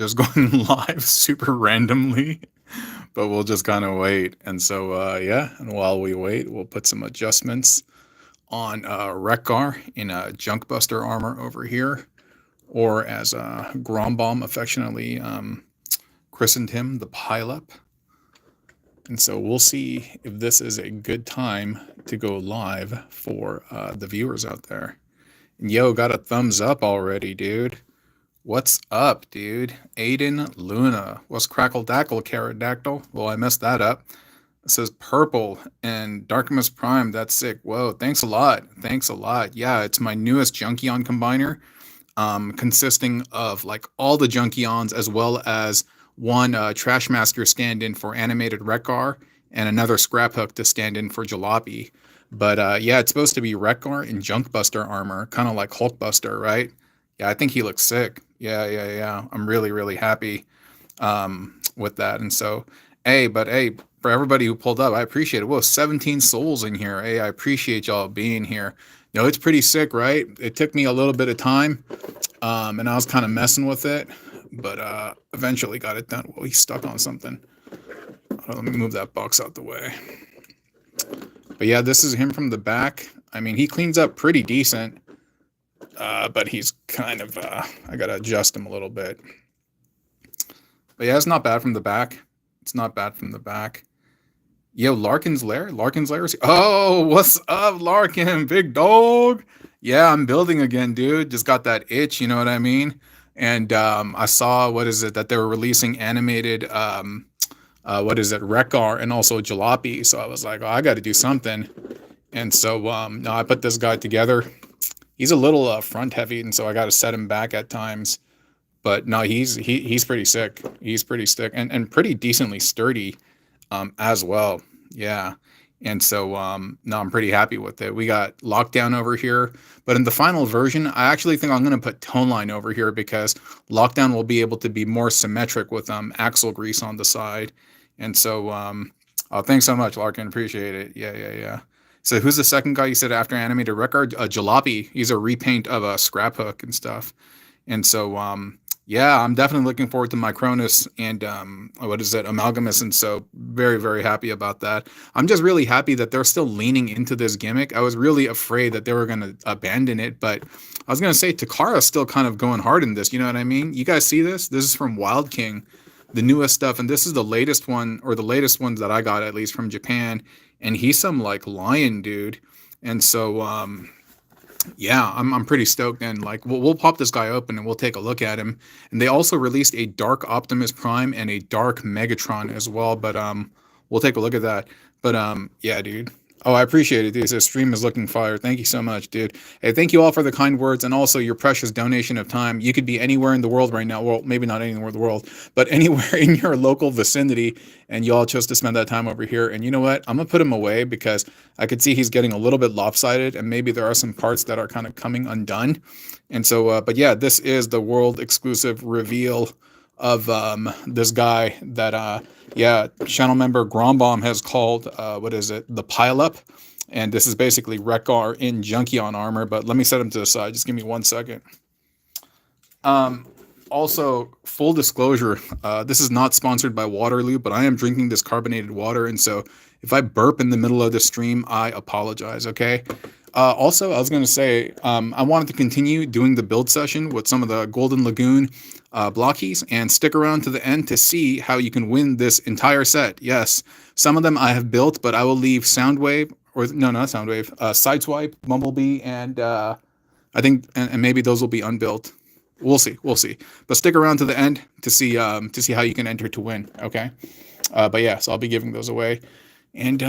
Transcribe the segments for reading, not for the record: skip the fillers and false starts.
just going live super randomly, but we'll just kind of wait. And so, yeah, and while we wait, we'll put some adjustments on Rekgar in Junkbuster armor over here, or as Grombom affectionately christened him, the Pileup. And so we'll see if this is a good time to go live for the viewers out there. And yo, got a thumbs up already, dude. What's up, dude? Aiden Luna. What's Crackle Dackle, Carrot Well, I messed that up. It says purple and Darkimus Prime. That's sick. Whoa, thanks a lot. Thanks a lot. Yeah, it's my newest Junkion combiner, consisting of like all the Junkions as well as one Trashmaster stand-in for animated Rekgar and another Scrap Hook to stand in for Jalopy. But yeah, it's supposed to be Rekgar in Junkbuster armor, kind of like Hulkbuster, right? Yeah, I think he looks sick. Yeah. I'm really, really happy with that. And so, hey, for everybody who pulled up, I appreciate it. Whoa, 17 souls in here. Hey, I appreciate y'all being here. You know, it's pretty sick, right? It took me a little bit of time, and I was kind of messing with it, but eventually got it done. Well, he's stuck on something. Let me move that box out the way. But yeah, this is him from the back. I mean, he cleans up pretty decent. But he's kind of, I gotta adjust him a little bit. But yeah, it's not bad from the back. It's not bad from the back. Yo, Larkin's Lair? Larkin's Lair? Oh, what's up, Larkin? Big dog? Yeah, I'm building again, dude. Just got that itch, you know what I mean? And I saw, that they were releasing animated, Rekgar and also Jalopy. So I was like, oh, I gotta do something. And so, no, I put this guy together. He's a little front heavy, and so I got to set him back at times. But no, he's pretty sick. He's pretty sick and pretty decently sturdy as well. Yeah. And so no, I'm pretty happy with it. We got Lockdown over here, but in the final version, I actually think I'm going to put Tone Line over here because Lockdown will be able to be more symmetric with axle grease on the side. And so oh, thanks so much, Larkin. Appreciate it. Yeah. So who's the second guy you said after animated Rekgar? Jalopy. He's a repaint of a Scrap Hook and stuff. And so, yeah, I'm definitely looking forward to Micronus and Amalgamus. And so very, very happy about that. I'm just really happy that they're still leaning into this gimmick. I was really afraid that they were going to abandon it, but I was going to say Takara's still kind of going hard in this. You know what I mean? You guys see this? This is from Wild King, the newest stuff. And this is the latest one, or the latest ones that I got, at least from Japan. And he's some like lion dude. And so, yeah, I'm pretty stoked. And like, we'll pop this guy open and we'll take a look at him. And they also released a Dark Optimus Prime and a Dark Megatron as well. But we'll take a look at that. But yeah, dude. Oh, I appreciate it, dude. This stream is looking fire. Thank you so much, dude. Hey, thank you all for the kind words and also your precious donation of time. You could be anywhere in the world right now. Well, maybe not anywhere in the world, but anywhere in your local vicinity. And y'all chose to spend that time over here. And you know what? I'm going to put him away because I could see he's getting a little bit lopsided and maybe there are some parts that are kind of coming undone. And so, but yeah, this is the world exclusive reveal of this guy that yeah, channel member Grombom has called the Pileup, and this is basically Rekgar in Junkion armor. But let me set him to the side. Just give me 1 second. Also, full disclosure, this is not sponsored by Waterloo, but I am drinking this carbonated water, and so if I burp in the middle of the stream, I apologize. Okay. Also, I was going to say, I wanted to continue doing the build session with some of the Golden Lagoon Blokees, and stick around to the end to see how you can win this entire set. Yes, some of them I have built, but I will leave Soundwave, or no, not Soundwave, Sideswipe, Bumblebee, and I think, and maybe those will be unbuilt. We'll see. But stick around to the end to see how you can enter to win. Okay, but yeah, so I'll be giving those away, and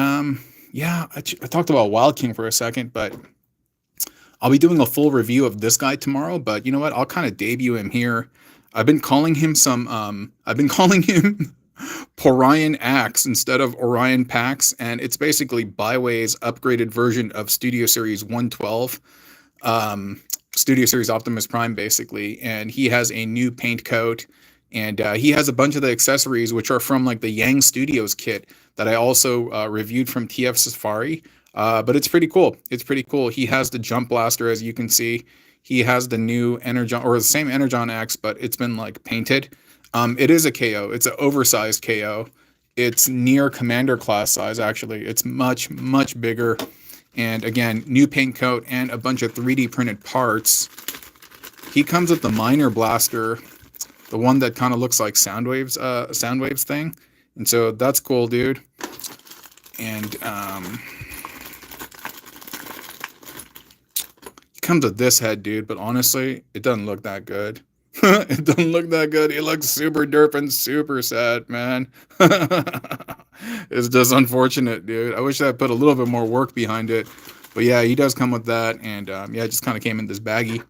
yeah, I talked about Wild King for a second, but I'll be doing a full review of this guy tomorrow. But you know what? I'll kind of debut him here. I've been calling him Porion Axe instead of Orion Pax, and it's basically Byway's upgraded version of Studio Series 112, Studio Series Optimus Prime, basically. And he has a new paint coat, and he has a bunch of the accessories, which are from like the Yang Studios kit that I also reviewed from TF Safari. But it's pretty cool. He has the Jump Blaster, as you can see. He has the new Energon, or the same Energon X, but it's been like painted. It is a KO. It's an oversized KO. It's near commander class size, actually. It's much, much bigger. And again, new paint coat and a bunch of 3D printed parts. He comes with the minor blaster, the one that kind of looks like Soundwaves thing. And so that's cool, dude. And he comes with this head, dude, but honestly, it doesn't look that good. It doesn't look that good. He looks super derp and super sad, man. It's just unfortunate, dude. I wish I put a little bit more work behind it. But yeah, he does come with that. And yeah, it just kind of came in this baggie.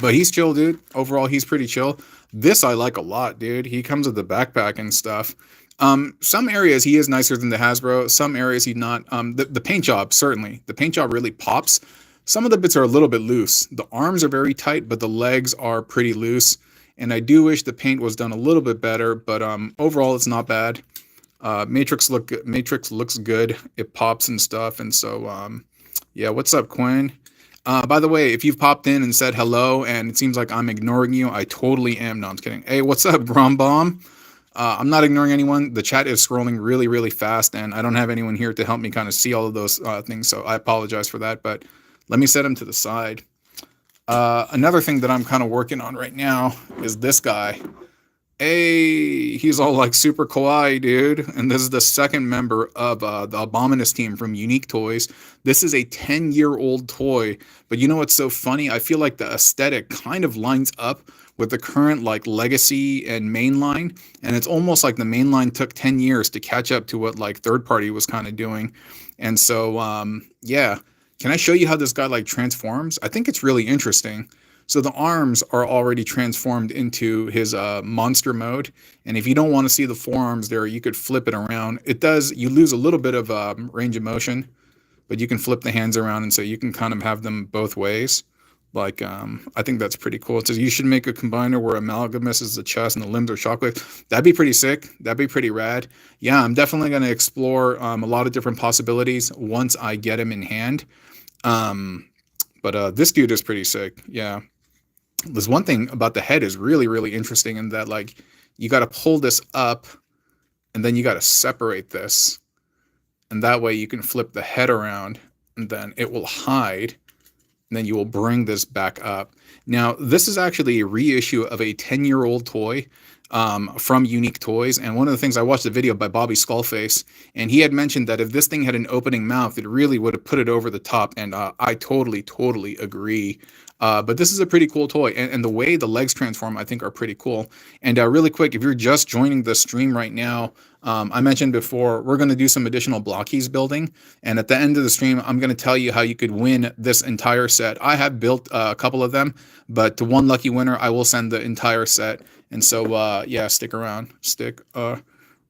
But he's chill, dude. Overall, he's pretty chill. This I like a lot, dude. He comes with the backpack and stuff. Some areas he is nicer than the Hasbro. Some areas he's not. The paint job, certainly. The paint job really pops. Some of the bits are a little bit loose. The arms are very tight, but the legs are pretty loose. And I do wish the paint was done a little bit better, but overall it's not bad. Matrix looks good. It pops and stuff. And so yeah, what's up, Quinn? By the way, if you've popped in and said hello and it seems like I'm ignoring you, I totally am. No, I'm just kidding. Hey, what's up, Brombomb? I'm not ignoring anyone. The chat is scrolling really, really fast, and I don't have anyone here to help me kind of see all of those things, so I apologize for that, but let me set him to the side. Another thing that I'm kind of working on right now is this guy. Hey, he's all like super kawaii, dude. And this is the second member of the Abominus team from Unique Toys. This is a 10-year-old toy, but you know what's so funny? I feel like the aesthetic kind of lines up with the current like legacy and mainline, and it's almost like the mainline took 10 years to catch up to what like third party was kind of doing. And so yeah, can I show you how this guy like transforms? I think it's really interesting. So the arms are already transformed into his monster mode. And if you don't want to see the forearms there, you could flip it around. It does, you lose a little bit of range of motion, but you can flip the hands around, and so you can kind of have them both ways. Like, I think that's pretty cool. It says you should make a combiner where Amalgamus is the chest and the limbs are Shockwave. That'd be pretty sick. That'd be pretty rad. Yeah, I'm definitely going to explore a lot of different possibilities once I get him in hand. But this dude is pretty sick. Yeah. There's one thing about the head is really, really interesting in that, like, you got to pull this up and then you got to separate this. And that way you can flip the head around and then it will hide. And then you will bring this back up. Now, this is actually a reissue of a 10-year-old toy from Unique Toys. And one of the things, I watched a video by Bobby Skullface, and he had mentioned that if this thing had an opening mouth, it really would have put it over the top. And I totally agree. But this is a pretty cool toy, and the way the legs transform, I think, are pretty cool. And really quick, if you're just joining the stream right now, I mentioned before, we're going to do some additional Blokees building, and at the end of the stream, I'm going to tell you how you could win this entire set. I have built a couple of them, but to one lucky winner, I will send the entire set. And so, yeah, stick around.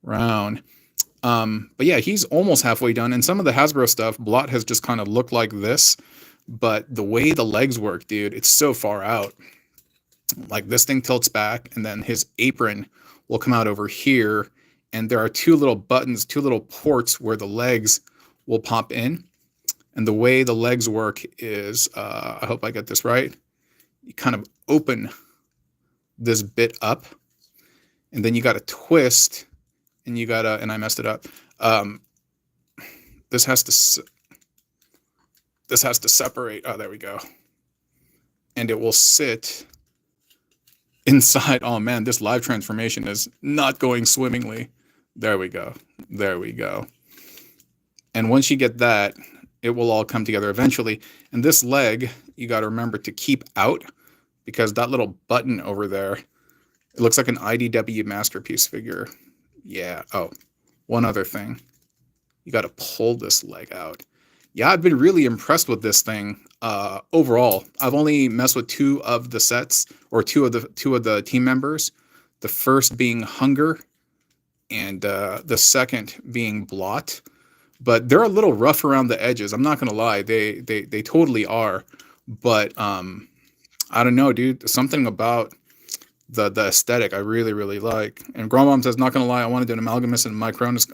But yeah, he's almost halfway done, and some of the Hasbro stuff, Blot has just kind of looked like this. But the way the legs work, dude, it's so far out. Like, this thing tilts back, and then his apron will come out over here. And there are two little buttons, two little ports where the legs will pop in. And the way the legs work is, I hope I get this right. You kind of open this bit up, and then you got to twist, and you got to, and I messed it up. This has to separate. Oh, there we go. And it will sit inside. Oh man, this live transformation is not going swimmingly. There we go. There we go. And once you get that, it will all come together eventually. And this leg, you got to remember to keep out, because that little button over there, it looks like an IDW Masterpiece figure. Yeah. Oh, one other thing. You got to pull this leg out. Yeah, I've been really impressed with this thing overall. I've only messed with two of the sets, or two of the team members. The first being Hunger, and the second being Blot. But they're a little rough around the edges. I'm not gonna lie, they totally are. But I don't know, dude. Something about the aesthetic I really like. And Grombaum says, not gonna lie, I wanted an Amalgamus and my Cronus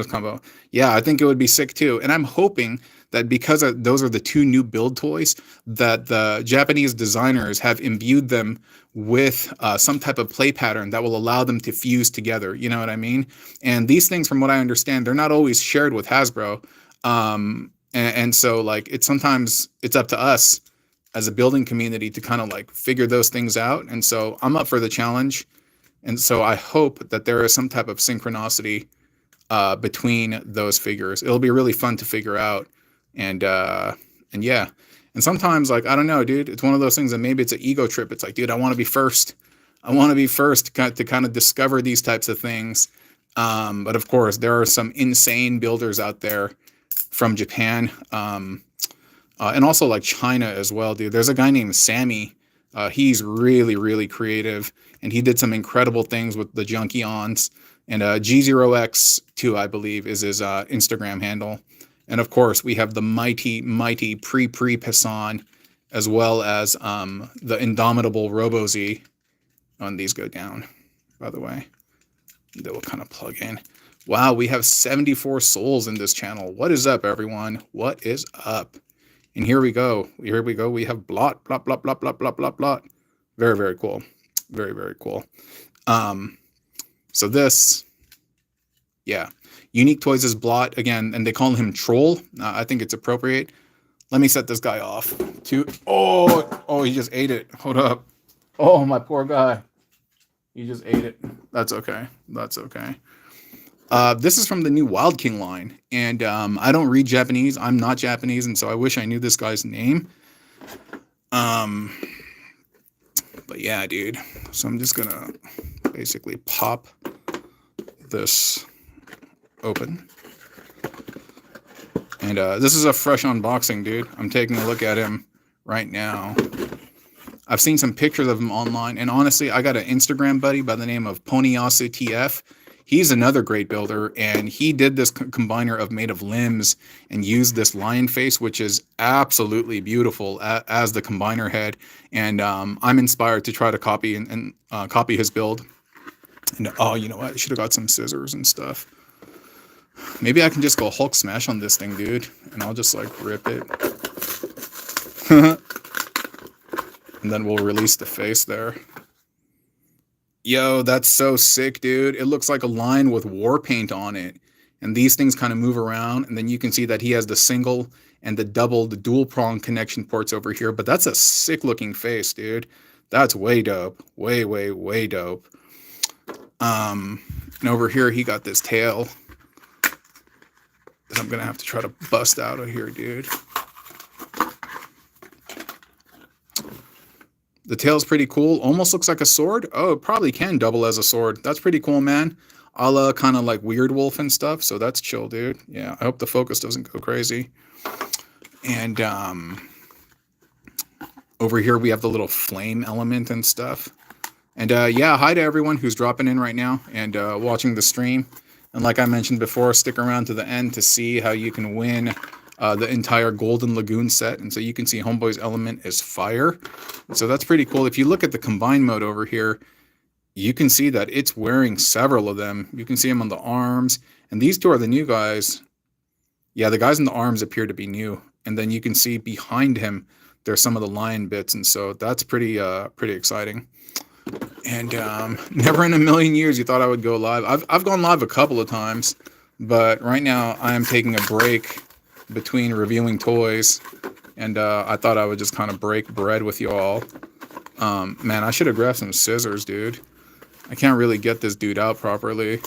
combo. Yeah, I think it would be sick too. And I'm hoping that because those are the two new build toys, that the Japanese designers have imbued them with some type of play pattern that will allow them to fuse together. You know what I mean? And these things, from what I understand, they're not always shared with Hasbro. And so like sometimes it's up to us as a building community to kind of like figure those things out. And so I'm up for the challenge. And so I hope that there is some type of synchronicity between those figures. It'll be really fun to figure out. And yeah. And sometimes, like, I don't know, dude, it's one of those things that maybe it's an ego trip. It's like, dude, I want to be first. I want to be first to kind of discover these types of things. But of course, there are some insane builders out there from Japan. And also like China as well, dude. There's a guy named Sammy. He's really creative, and he did some incredible things with the Junkions. And G0X2, I believe, is his Instagram handle. And of course, we have the mighty Pre-Pisson, as well as the indomitable Robo-Z. And these go down, by the way. They will kind of plug in. Wow, we have 74 souls in this channel. What is up, everyone? What is up? And here we go. Here we go. We have Blot. Very cool. Very cool. So this, yeah. Unique Toys is Blot again, and they call him Troll. I think it's appropriate. Let me set this guy off. Oh, he just ate it. Hold up. Oh, my poor guy. He just ate it. That's okay. This is from the new Wild King line, and I don't read Japanese. I'm not Japanese, and so I wish I knew this guy's name. But yeah, dude. So I'm just gonna basically pop this open, and this is a fresh unboxing, dude. I'm taking a look at him right now. I've seen some pictures of him online, and honestly, I got an Instagram buddy by the name of Ponyyasu TF. He's another great builder, and he did this combiner of made of limbs and used this lion face, which is absolutely beautiful as the combiner head. And I'm inspired to try to copy and copy his build. And oh, you know what? I should have got some scissors and stuff. Maybe I can just go Hulk smash on this thing, dude, and I'll just like rip it. And then we'll release the face there. Yo, that's so sick, dude. It looks like a line with war paint on it. And these things kind of move around. And then you can see that he has the single and the dual prong connection ports over here. But that's a sick looking face, dude. That's way dope. Way dope. And over here, he got this tail that I'm going to have to try to bust out of here, dude. The tail's pretty cool. Almost looks like a sword. Oh, it probably can double as a sword. That's pretty cool, man. A la kind of like Weird Wolf and stuff. So that's chill, dude. Yeah, I hope the focus doesn't go crazy. And over here we have the little flame element and stuff. And yeah, hi to everyone who's dropping in right now and watching the stream. And like I mentioned before, stick around to the end to see how you can win the entire Golden Lagoon set. And so you can see Homeboy's element is fire. And so that's pretty cool. If you look at the combine mode over here, you can see that it's wearing several of them. You can see them on the arms. And these two are the new guys. Yeah, the guys in the arms appear to be new. And then you can see behind him, there's some of the lion bits. And so that's pretty exciting. And never in a million years you thought I would go live. I've gone live a couple of times. But right now I am taking a break between reviewing toys, and I thought I would just kind of break bread with you all. Man, I should have grabbed some scissors, dude. I can't really get this dude out properly.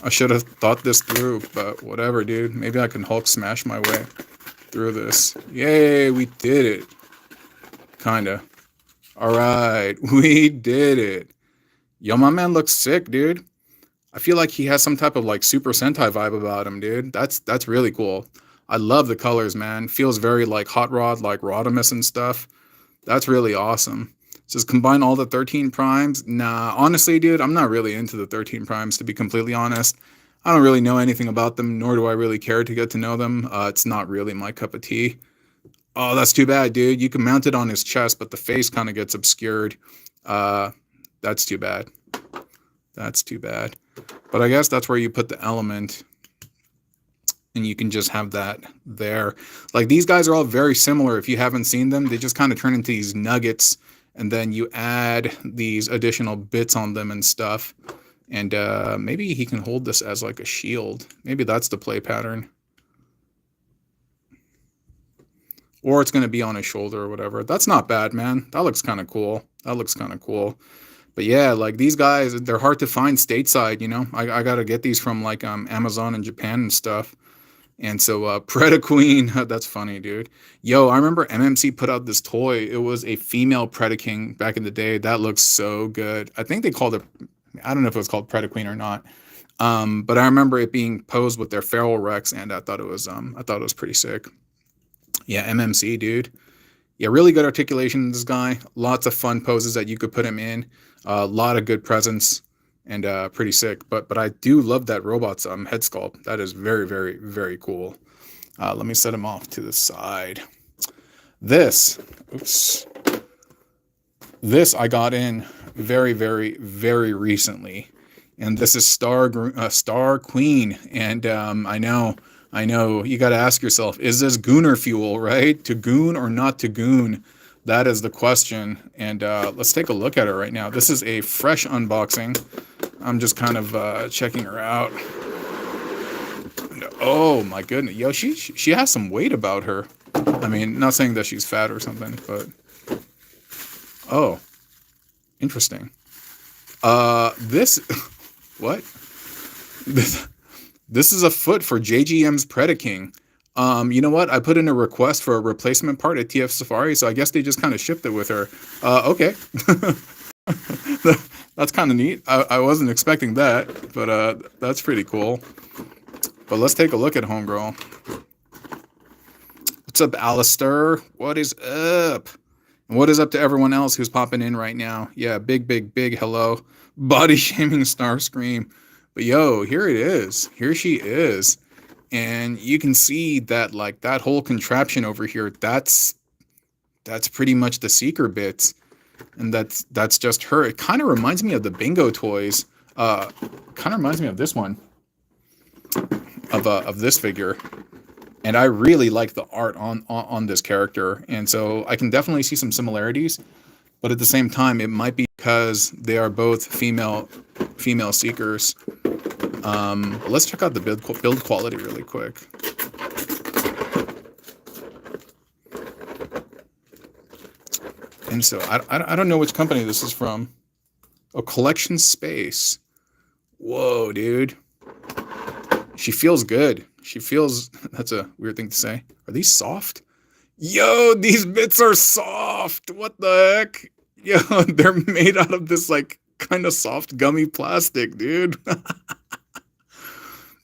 I should have thought this through, but whatever, dude. Maybe I can Hulk smash my way through this. Yay, we did it. Kinda. Alright, we did it. Yo, my man looks sick, dude. I feel like he has some type of like Super Sentai vibe about him, dude. That's really cool. I love the colors, man. Feels very like Hot Rod, like Rodimus and stuff. That's really awesome. Says combine all the 13 primes. Nah, honestly, dude, I'm not really into the 13 primes, to be completely honest. I don't really know anything about them, nor do I really care to get to know them. It's not really my cup of tea. Oh, that's too bad, dude. You can mount it on his chest, but the face kind of gets obscured. That's too bad. That's too bad. But I guess that's where you put the element, and you can just have that there. Like, these guys are all very similar. If you haven't seen them, they just kind of turn into these nuggets, and then you add these additional bits on them and stuff. And maybe he can hold this as like a shield. Maybe that's the play pattern. Or it's going to be on his shoulder or whatever. That's not bad, man. That looks kind of cool. That looks kind of cool. But yeah, like, these guys, they're hard to find stateside, you know? I got to get these from like Amazon and Japan and stuff. And so Predaqueen, that's funny, dude. Yo, I remember MMC put out this toy. It was a female Predaking back in the day. That looks so good. I think they called it, I don't know if it was called Predaqueen or not. But I remember it being posed with their Feral Rex, and I thought it was pretty sick. Yeah, MMC, dude. Yeah, really good articulation in this guy. Lots of fun poses that you could put him in. A lot of good presence, and pretty sick. But I do love that robot's head sculpt. That is very, very, very cool. Let me set him off to the side. This I got in very, very, very recently, and this is Star Queen. And I know you got to ask yourself, is this gooner fuel, right? To goon or not to goon? That is the question. And let's take a look at her right now. This is a fresh unboxing. I'm just kind of checking her out. Oh my goodness. Yo, she has some weight about her. I mean, not saying that she's fat or something, but oh, interesting. This what? This is a foot for JGM's Predaking. You know what? I put in a request for a replacement part at TF Safari, so I guess they just kind of shipped it with her. Okay. That's kind of neat. I wasn't expecting that, but that's pretty cool. But let's take a look at Homegirl. What's up, Alistair? What is up? And what is up to everyone else who's popping in right now? Yeah, big hello. Body shaming Starscream. But yo, here it is. Here she is. And you can see that, like, that whole contraption over here, that's pretty much the Seeker bits. And that's just her. It kind of reminds me of the Bingo toys. Kind of reminds me of this one. Of this figure. And I really like the art on this character. And so I can definitely see some similarities. But at the same time, it might be because they are both female Seekers. Let's check out the build quality really quick. And so I don't know which company this is from. Oh, Collection Space. Whoa, dude. She feels good. She feels, that's a weird thing to say. Are these soft? Yo, these bits are soft. What the heck? Yo, they're made out of this, like, kind of soft gummy plastic, dude.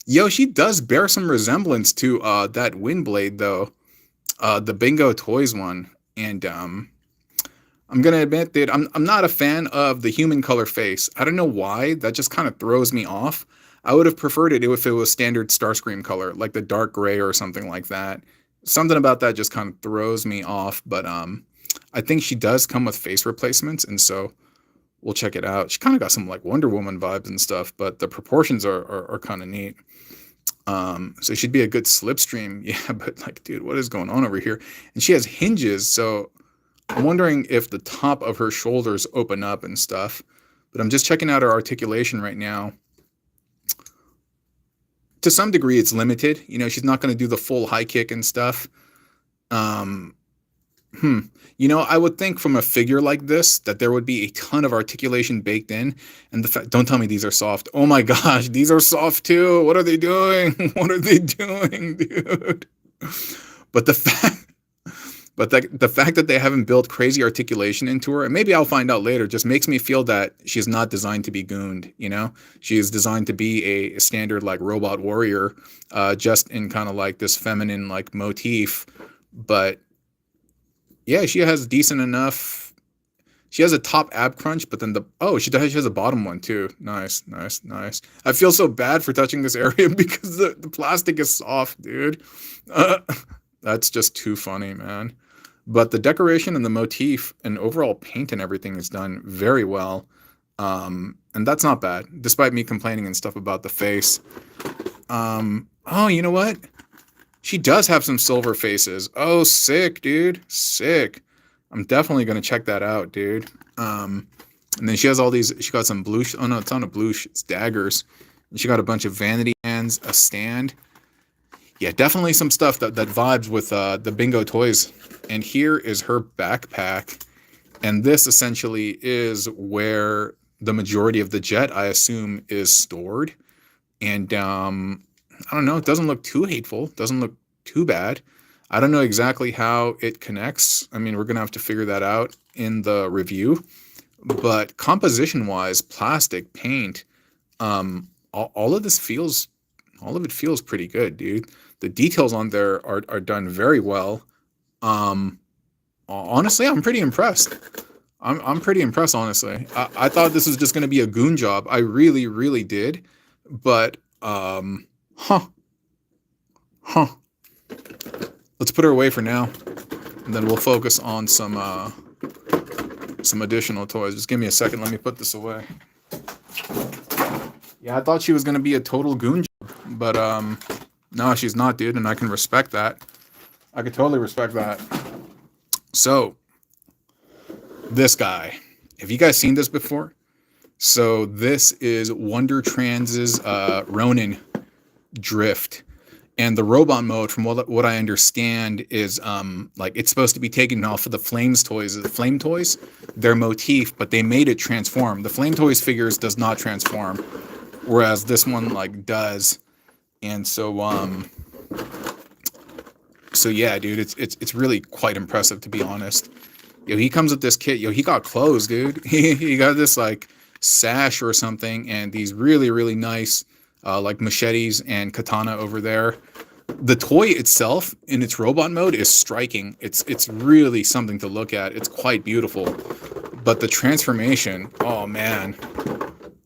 Yo, she does bear some resemblance to that Windblade, though. The Bingo Toys one. And I'm gonna admit that I'm not a fan of the human color face. I don't know why. That just kind of throws me off. I would have preferred it if it was standard Starscream color, like the dark gray or something like that. Something about that just kind of throws me off. But I think she does come with face replacements, and so we'll check it out. She kind of got some like Wonder Woman vibes and stuff, but the proportions are kind of neat. So she'd be a good slipstream. Yeah, but like, dude, what is going on over here? And she has hinges, so I'm wondering if the top of her shoulders open up and stuff. But I'm just checking out her articulation right now. To some degree, it's limited. You know, she's not going to do the full high kick and stuff. You know, I would think from a figure like this that there would be a ton of articulation baked in. And the fact, don't tell me these are soft. Oh my gosh, these are soft too. What are they doing? What are they doing, dude? But the fact that they haven't built crazy articulation into her, and maybe I'll find out later, just makes me feel that she's not designed to be gooned, you know? She is designed to be a standard, like, robot warrior, just in kind of like this feminine, like, motif. But yeah, she has decent enough. She has a top ab crunch, but then she has a bottom one too. Nice. I feel so bad for touching this area because the plastic is soft, dude. That's just too funny, man. but the decoration and the motif and overall paint and everything is done very well. And that's not bad, despite me complaining and stuff about the face. Oh, you know what? She does have some silver faces. Oh, sick, dude. Sick. I'm definitely going to check that out, dude. And then she has all these, she got some blue, oh no, it's not a blue, it's daggers. And she got a bunch of vanity hands, a stand. Yeah, definitely some stuff that vibes with the Bingo toys. And here is her backpack. And this essentially is where the majority of the jet, I assume, is stored. And I don't know, it doesn't look too hateful, doesn't look too bad. I don't know exactly how it connects. I mean, we're going to have to figure that out in the review. But composition-wise, plastic, paint, all of this feels, all of it feels pretty good, dude. The details on there are done very well. Honestly, I'm pretty impressed. I'm pretty impressed, honestly. I thought this was just going to be a goon job. I really, really did. But, let's put her away for now. And then we'll focus on some additional toys. Just give me a second. Let me put this away. Yeah, I thought she was going to be a total goon job. But, no, she's not, dude. And I can respect that. I could totally respect that. So, this guy. Have you guys seen this before? So this is Wonder Trans's Ronin Drift. And the robot mode, from what I understand, is like it's supposed to be taken off of the Flame Toys, their motif, but they made it transform. The Flame Toys figures does not transform, whereas this one like does. And so yeah, dude, it's really quite impressive, to be honest. Yo, he comes with this kit. Yo, he got clothes, dude. He got this like sash or something, and these really, really nice like machetes and katana over there. The toy itself in its robot mode is striking. It's really something to look at. It's quite beautiful. But the transformation, oh man.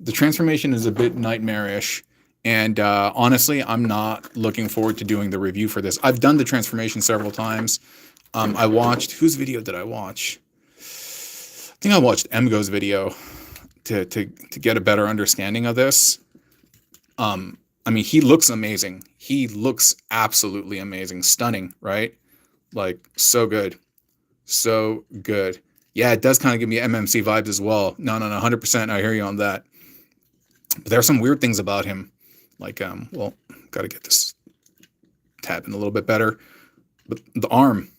The transformation is a bit nightmarish. And honestly, I'm not looking forward to doing the review for this. I've done the transformation several times. I watched, whose video did I watch? I think I watched Emgo's video to get a better understanding of this. I mean, he looks amazing. He looks absolutely amazing. Stunning, right? Like, so good. So good. Yeah, it does kind of give me MMC vibes as well. No, 100%. I hear you on that. But there are some weird things about him. Like, well, got to get this tapping a little bit better. But the arm.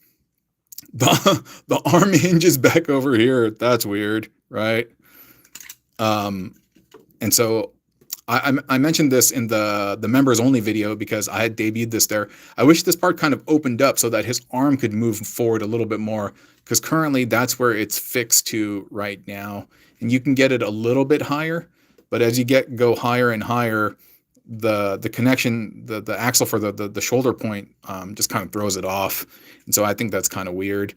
The arm hinges back over here. That's weird, right? And so I mentioned this in the members only video because I had debuted this there. I wish this part kind of opened up so that his arm could move forward a little bit more, because currently that's where it's fixed to right now. And you can get it a little bit higher, but as you go higher and higher, the connection, the axle for the shoulder point just kind of throws it off. And so I think that's kind of weird.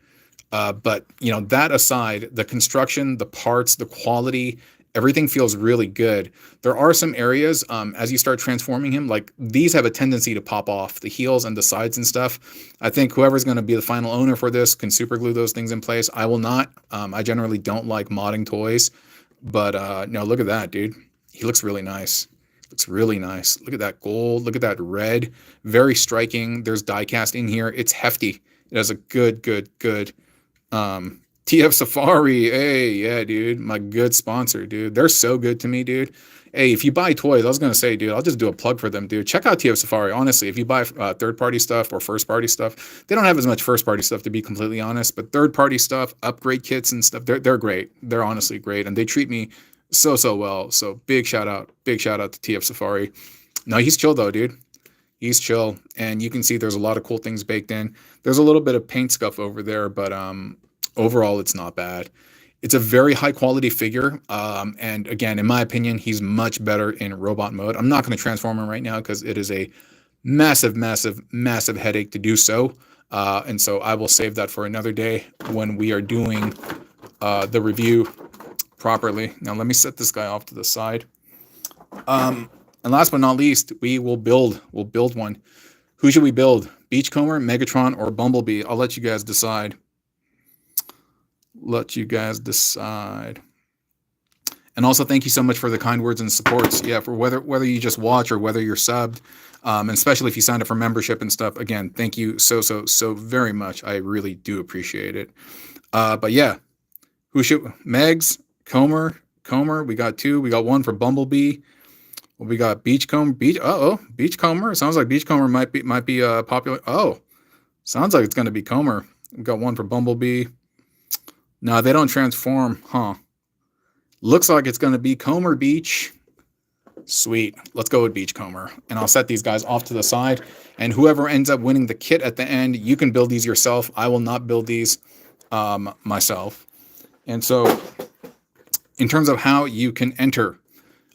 But, you know, that aside, the construction, the parts, the quality, everything feels really good. There are some areas, as you start transforming him, like these have a tendency to pop off, the heels and the sides and stuff. I think whoever's going to be the final owner for this can super glue those things in place. I will not. I generally don't like modding toys. But no, look at that, dude. He looks really nice. Looks really nice. Look at that gold. Look at that red. Very striking. There's die cast in here. It's hefty. It has a good TF Safari. Hey, yeah, dude. My good sponsor, dude. They're so good to me, dude. Hey, if you buy toys, I was going to say, dude, I'll just do a plug for them, dude. Check out TF Safari. Honestly, if you buy third-party stuff or first-party stuff, they don't have as much first-party stuff, to be completely honest, but third-party stuff, upgrade kits and stuff, they're great. They're honestly great, and they treat me so well. So big shout out to TF Safari. No, he's chill though, dude. He's chill, and you can see there's a lot of cool things baked in. There's a little bit of paint scuff over there, but overall it's not bad. It's a very high quality figure, and again, in my opinion, he's much better in robot mode. I'm not going to transform him right now because it is a massive headache to do so, and so I will save that for another day when we are doing the review properly. Now let me set this guy off to the side. And last but not least, we'll build one. Who should we build? Beachcomber, Megatron, or Bumblebee? I'll let you guys decide. let you guys decide. And also, thank you so much for the kind words and supports. Yeah, for whether you just watch or whether you're subbed, and especially if you signed up for membership and stuff. Again, thank you so very much. I really do appreciate it. But yeah, who should Megs, Comer? We got 2. We got 1 for Bumblebee. We got Beachcomber. Beachcomber. It sounds like Beachcomber might be popular. Oh, sounds like it's going to be Comer. We got 1 for Bumblebee. No, they don't transform, huh? Looks like it's going to be Comer Beach. Sweet. Let's go with Beachcomber. And I'll set these guys off to the side. And whoever ends up winning the kit at the end, you can build these yourself. I will not build these myself. And so in terms of how you can enter,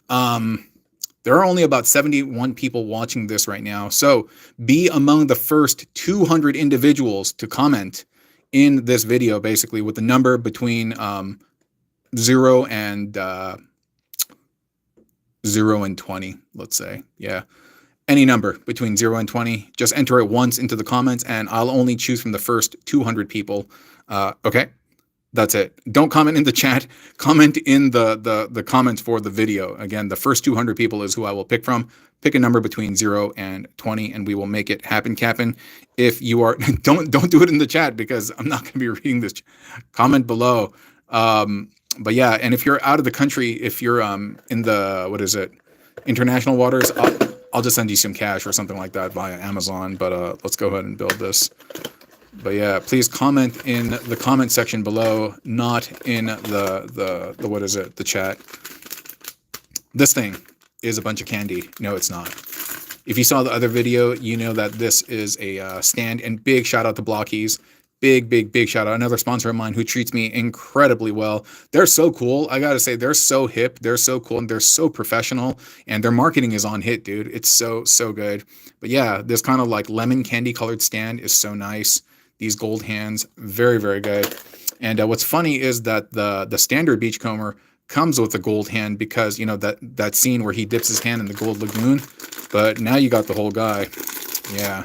there are only about 71 people watching this right now. So be among the first 200 individuals to comment in this video, basically with the number between 0 and 20, let's say. Yeah, any number between 0 and 20. Just enter it once into the comments, and I'll only choose from the first 200 people. Okay, that's it. Don't comment in the chat. Comment in the comments for the video. Again, the first 200 people is who I will pick from. Pick a number between 0 and 20, and we will make it happen, Cap'n. If you are, don't do it in the chat because I'm not going to be reading this. Comment below. But yeah, and if you're out of the country, if you're in the international waters, I'll just send you some cash or something like that via Amazon. But let's go ahead and build this. But yeah, please comment in the comment section below, not in the chat. This thing is a bunch of candy. No, it's not. If you saw the other video, you know that this is a stand. And big shout out to Blokees. Big shout out. Another sponsor of mine who treats me incredibly well. They're so cool. I gotta say, they're so hip. They're so cool, and they're so professional. And their marketing is on hit, dude. It's so good. But yeah, this kind of like lemon candy colored stand is so nice. These gold hands, very good. And what's funny is that the standard Beachcomber comes with a gold hand because, you know, that scene where he dips his hand in the gold lagoon. But now you got the whole guy. Yeah.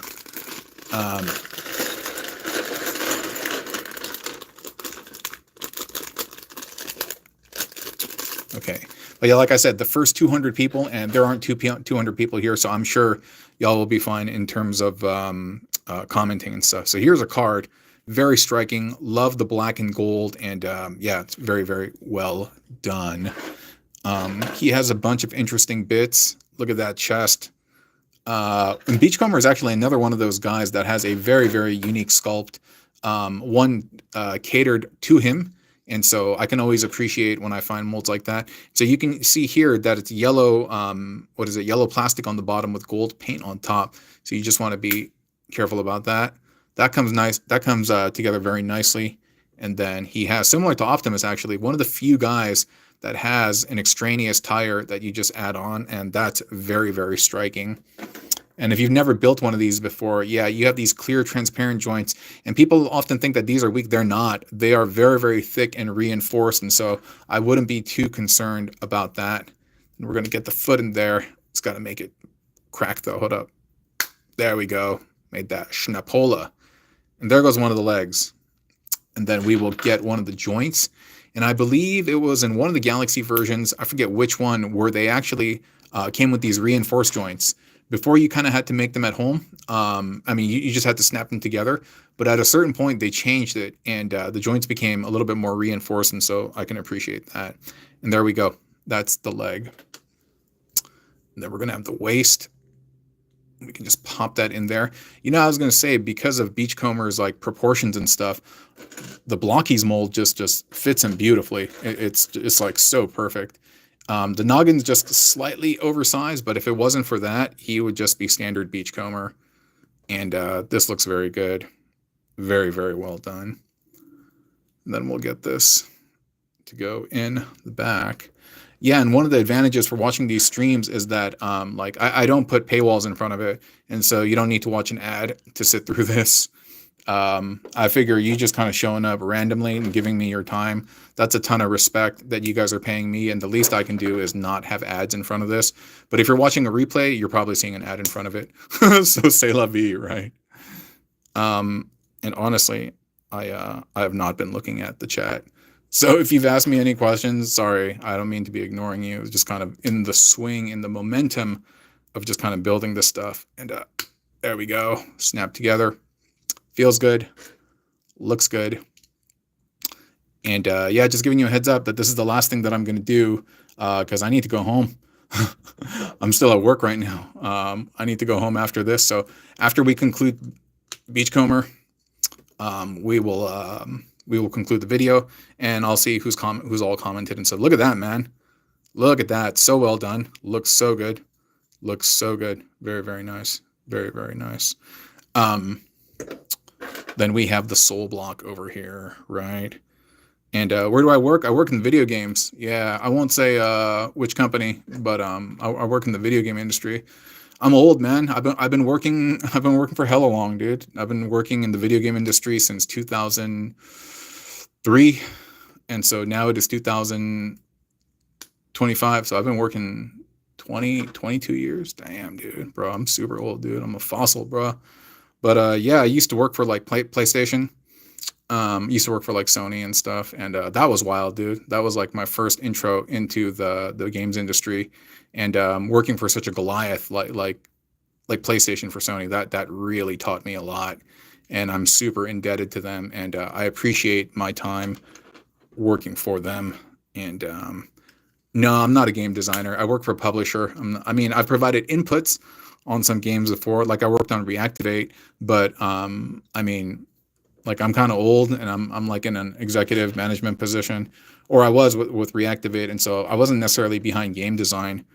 Okay. But yeah, like I said, the first 200 people, and there aren't 200 people here, so I'm sure y'all will be fine in terms of commenting and stuff. So here's a card. Very striking. Love the black and gold. And yeah, it's very well done. He has a bunch of interesting bits. Look at that chest. And Beachcomber is actually another one of those guys that has a very unique sculpt. One catered to him. And so I can always appreciate when I find molds like that. So you can see here that it's yellow, yellow plastic on the bottom with gold paint on top. So you just want to be careful about that. That comes nice. That comes together very nicely. And then he has, similar to Optimus actually, one of the few guys that has an extraneous tire that you just add on. And that's very striking. And if you've never built one of these before, yeah, you have these clear, transparent joints. And people often think that these are weak. They're not. They are very thick and reinforced. And so I wouldn't be too concerned about that. And we're going to get the foot in there. It's got to make it crack, though. Hold up. There we go. Made that schnapola. And there goes one of the legs. And then we will get one of the joints. And I believe it was in one of the Galaxy versions, I forget which one, where they actually came with these reinforced joints. Before, you kind of had to make them at home. I mean, you just had to snap them together. But at a certain point, they changed it, and the joints became a little bit more reinforced, and so I can appreciate that. And there we go. That's the leg. And then we're going to have the waist. We can just pop that in there. You know, I was going to say, because of Beachcomber's like proportions and stuff, the Blokees mold just fits him beautifully. It's like so perfect. The noggin's just slightly oversized, but if it wasn't for that, he would just be standard Beachcomber. And this looks very good. Very well done. And then we'll get this to go in the back. Yeah, and one of the advantages for watching these streams is that like I don't put paywalls in front of it, and so you don't need to watch an ad to sit through this. I figure you just kind of showing up randomly and giving me your time, that's a ton of respect that you guys are paying me, and the least I can do is not have ads in front of this. But if you're watching a replay, you're probably seeing an ad in front of it. So c'est la vie, right? And honestly, I have not been looking at the chat. So if you've asked me any questions, sorry, I don't mean to be ignoring you. It's just kind of in the swing, in the momentum of just kind of building this stuff. And there we go. Snap together. Feels good. Looks good. And yeah, just giving you a heads up that this is the last thing that I'm going to do because I need to go home. I'm still at work right now. I need to go home after this. So after we conclude Beachcomber, we will conclude the video, and I'll see who's all commented and said, "Look at that, man! Look at that! So well done! Looks so good! Looks so good! Very, very nice! Very, very nice." Then we have the soul block over here, right? And where do I work? I work in video games. Yeah, I won't say which company, but I work in the video game industry. I'm old, man. I've been working for hella long, dude. I've been working in the video game industry since 2003, and so now it is 2025. So I've been working 22 years. Damn, dude, bro. I'm super old, dude. I'm a fossil, bro. But yeah, I used to work for like PlayStation. Used to work for like Sony and stuff, and that was wild, dude. That was like my first intro into the games industry, and working for such a Goliath like PlayStation for Sony, that really taught me a lot, and I'm super indebted to them, and I appreciate my time working for them. And no, I'm not a game designer. I work for a publisher. I've provided inputs on some games before, like I worked on Reactivate, but like I'm kind of old, and I'm like in an executive management position, or I was with Reactivate, and so I wasn't necessarily behind game design.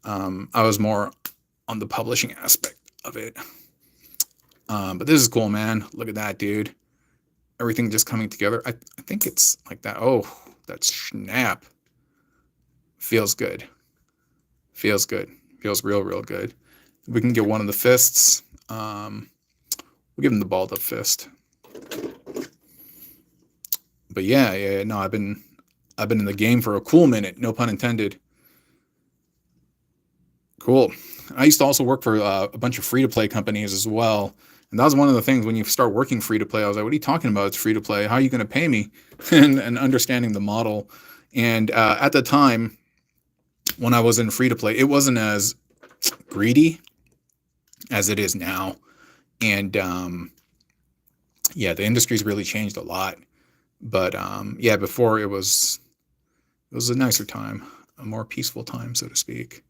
I was more on the publishing aspect of it. But this is cool, man. Look at that, dude. Everything just coming together. I think it's like that. Oh, that snap. Feels good. Feels good. Feels real good. We can get one of the fists. We'll give him the balled up fist. But yeah, no, I've been in the game for a cool minute, no pun intended. Cool. I used to also work for a bunch of free-to-play companies as well, and that was one of the things when you start working free-to-play. I was like, "What are you talking about? It's free-to-play. How are you going to pay me?" and understanding the model. And at the time, when I was in free-to-play, it wasn't as greedy as it is now, and yeah, the industry's really changed a lot. But yeah, before it was a nicer time, a more peaceful time, so to speak.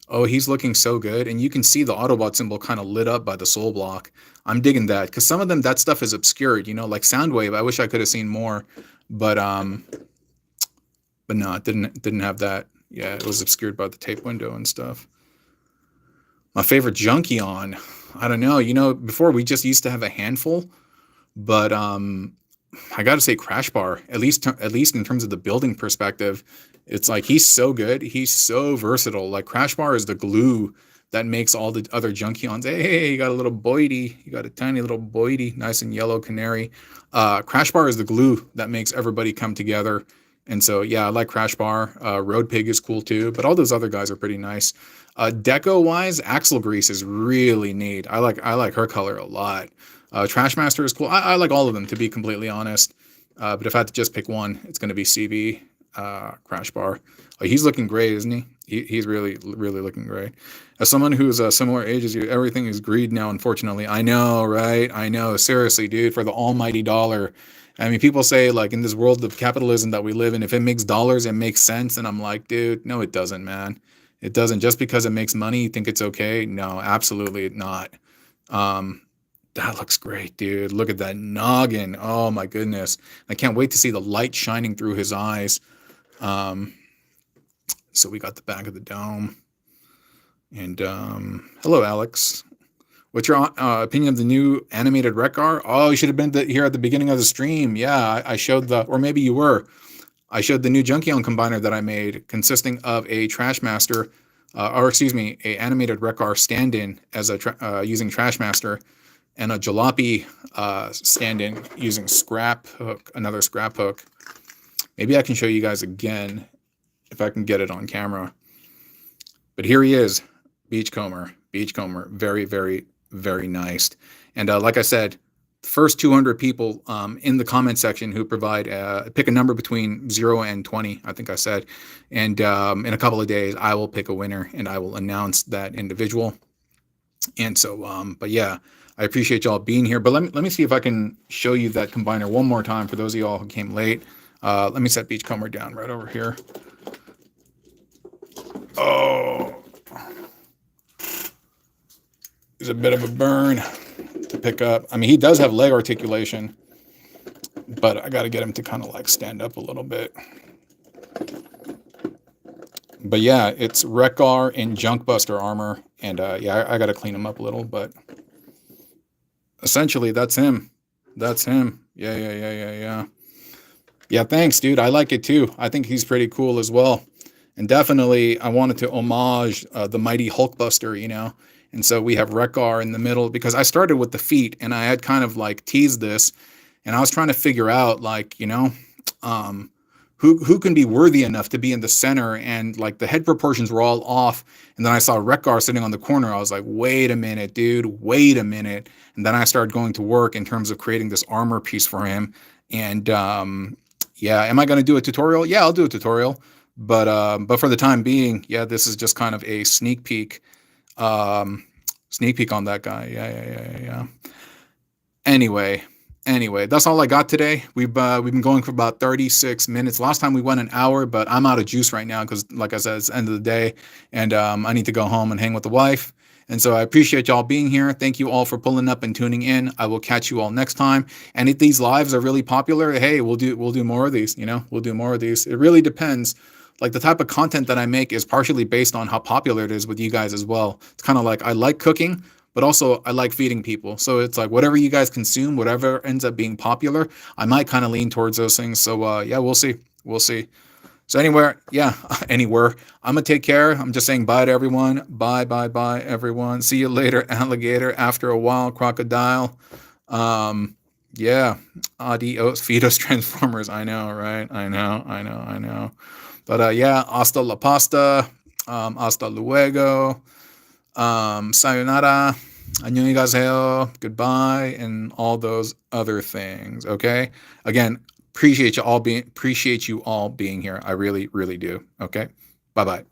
Oh, he's looking so good, and you can see the Autobot symbol kind of lit up by the soul block. I'm digging that, because some of them, that stuff is obscured, like Soundwave. I wish I could have seen more, but no, it didn't have that. Yeah, it was obscured by the tape window and stuff. My favorite Junkion, I don't know. Before we just used to have a handful, but I got to say Crash Bar, at least in terms of the building perspective, it's like he's so good. He's so versatile. Like Crash Bar is the glue that makes all the other Junkions. Hey, you got a little Boydie. You got a tiny little Boydie, nice and yellow canary. Crash Bar is the glue that makes everybody come together. And so, yeah, I like Crash Bar. Road Pig is cool too, but all those other guys are pretty nice. Deco-wise, Axle Grease is really neat. I like her color a lot. Trashmaster is cool. I like all of them, to be completely honest. But if I had to just pick one, it's going to be CB, Crash Bar. Oh, he's looking great, isn't he? He's really looking great. As someone who's a similar age as you, everything is greed now, unfortunately. I know, right? I know. Seriously, dude, for the almighty dollar. I mean, people say, like, in this world of capitalism that we live in, if it makes dollars, it makes sense. And I'm like, dude, no, it doesn't, man. It doesn't. Just because it makes money, you think it's okay? No, absolutely not. That looks great, dude. Look at that noggin. Oh, my goodness. I can't wait to see the light shining through his eyes. So we got the back of the dome. And hello, Alex. What's your opinion of the new animated Wreck-Gar? Oh, you should have been here at the beginning of the stream. Yeah, I showed or maybe you were. I showed the new Junkion combiner that I made, consisting of a Trashmaster, a animated Wreck-Gar stand-in as using Trashmaster, and a Jalopy stand-in using another scrap hook. Maybe I can show you guys again if I can get it on camera. But here he is, Beachcomber. Very, very, very nice. And like I said, first 200 people in the comment section who provide pick a number between 0 and 20, I think I said, and in a couple of days I will pick a winner and I will announce that individual. And so but yeah, I appreciate y'all being here. But let me see if I can show you that combiner one more time for those of y'all who came late. Let me set Beachcomber down right over here. Oh, there's a bit of a burn to pick up. I mean, he does have leg articulation, but I got to get him to kind of like stand up a little bit. But yeah, it's Wreck-Gar in Junkbuster armor, and yeah, I got to clean him up a little, but essentially that's him. That's him. Yeah. Yeah, thanks, dude. I like it too. I think he's pretty cool as well. And definitely, I wanted to homage the mighty Hulkbuster, you know. And so we have Wreck-Gar in the middle, because I started with the feet, and I had kind of like teased this, and I was trying to figure out, like, you know, who can be worthy enough to be in the center, and like the head proportions were all off. And then I saw Wreck-Gar sitting on the corner. I was like, wait a minute, dude, wait a minute. And then I started going to work in terms of creating this armor piece for him. And yeah, am I going to do a tutorial? Yeah, I'll do a tutorial. But for the time being, yeah, this is just kind of a sneak peek on that guy. Yeah. Anyway, that's all I got today. We've been going for about 36 minutes. Last time we went an hour, but I'm out of juice right now because, like I said, it's the end of the day, and I need to go home and hang with the wife. And so I appreciate y'all being here. Thank you all for pulling up and tuning in. I will catch you all next time. And if these lives are really popular, hey, we'll do more of these. You know, we'll do more of these. It really depends. Like, the type of content that I make is partially based on how popular it is with you guys as well. It's kind of like, I like cooking, but also I like feeding people. So it's like, whatever you guys consume, whatever ends up being popular, I might kind of lean towards those things. So yeah, we'll see. So anywhere, I'm gonna take care. I'm just saying bye to everyone. Bye, everyone. See you later, alligator. After a while, crocodile. Yeah. Adios, Fetus Transformers. I know, right? I know. But yeah, hasta la pasta. Hasta luego. Sayonara. Annyeonghaseyo. Goodbye, and all those other things. Okay. Again, appreciate you all being here. I really, really do. Okay. Bye-bye.